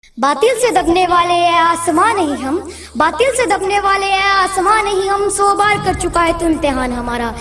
बातिल से दबने वाले हैं आसमां नहीं हम, बातिल से दबने वाले हैं आसमां नहीं हम, 100 बार कर चुका है तो इम्तिहान हमारा।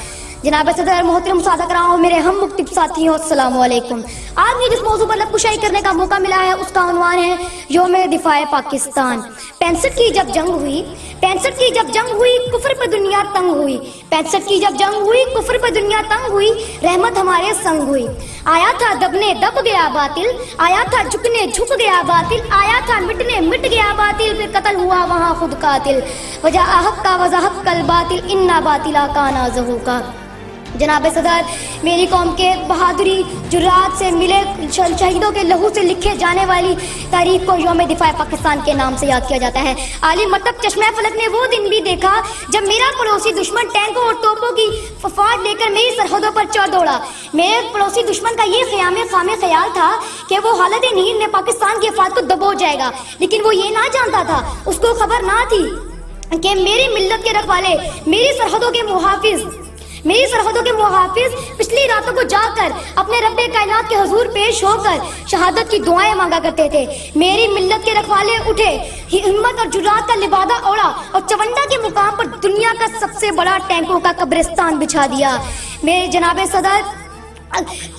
जनाब सदर मोहतरम मुसादा कराओ मेरे हम मुक्तिब साथियों, अस्सलाम वालेकुम। आज मुझे जिस मौजू पर लबकुशाई करने का मौका मिला है उसका उन्वान है यौम दिफाए पाकिस्तान। 65 की जब जंग हुई, 65 की जब जंग हुई कुफ्र पर दुनिया तंग हुई, 65 की जब जंग हुई कुफ्र पर दुनिया तंग हुई, रहमत हमारे संग हुई। आया था दबने दब गया बातिल, आया था झुकने झुक गया बातिल, आया था मिटने मिट गया बातिल, फिर कत्ल हुआ वहाँ खुद कातिल। वजह हक का वजह कल बातिल इन्ना बातिला काना ज़हूका। जनाब सदर, मेरी कौम के बहादुरी जुर्रात से मिले शहीदों के लहू से लिखे जाने वाली तारीख को यौम दिफाए पाकिस्तान के नाम से याद किया जाता है। आली मतलब चश्मे फलक ने वो दिन भी देखा जब मेरा पड़ोसी दुश्मन टैंकों और तोपों की फौज लेकर मेरी सरहदों पर चढ़ दौड़ा। मेरे पड़ोसी दुश्मन का ये खामे ख्याल था कि वो हालत नीर में पाकिस्तान की अफवाद को दबो जाएगा, लेकिन वो ये ना जानता था, उसको खबर ना थी कि मेरी मिल्लत के रखवाले, मेरी सरहदों के मुहाफिज पिछली रातों को जाकर अपने रब्बे कायनात के हुजूर पेश होकर शहादत की दुआएं मांगा करते थे। मेरी मिल्लत के रखवाले उठे, हिम्मत और जुर्रात का लिबादा ओढ़ा और चवंडा के मुकाम पर दुनिया का सबसे बड़ा टैंकों का कब्रिस्तान बिछा दिया। मेरे जनाबे सदर,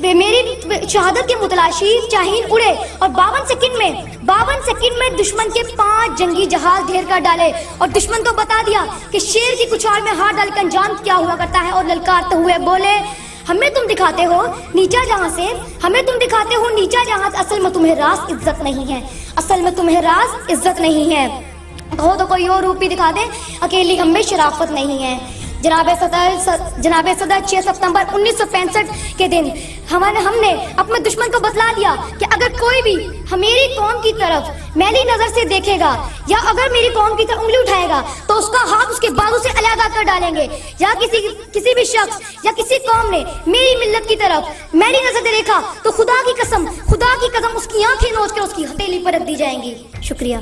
मेरी शहादत के मुतलाशी शाहीन उड़े और 52 सेकंड में दुश्मन के 5 जंगी जहाज ढेर कर डाले और दुश्मन को बता दिया कि शेर की कुछाड़ में हाथ डालकर अंजाम क्या हुआ करता है, और ललकारते हुए बोले, हमें तुम दिखाते हो नीचा जहां से, हमें तुम दिखाते हो नीचा जहां, असल में तुम्हें रास इज्जत नहीं है, असल में तुम्हें रास इज्जत नहीं है। कहो तो कोई और रूप भी दिखा दे, अकेली हम में शराफत नहीं है। जनाब सदर 6 सितंबर 1965 के दिन हमने अपने दुश्मन को बतला दिया कि अगर कोई भी मेरी कौम की तरफ मैली नजर से देखेगा या अगर मेरी कौम की तरफ उंगली उठाएगा तो उसका हाथ उसके बाजू से अलग कर डालेंगे। या किसी भी शख्स या किसी कौम ने मेरी मिल्लत की तरफ मैली नजर से देखा तो खुदा की कसम उसकी आंखें नोच कर उसकी हथेली पर रख दी जाएंगी। शुक्रिया।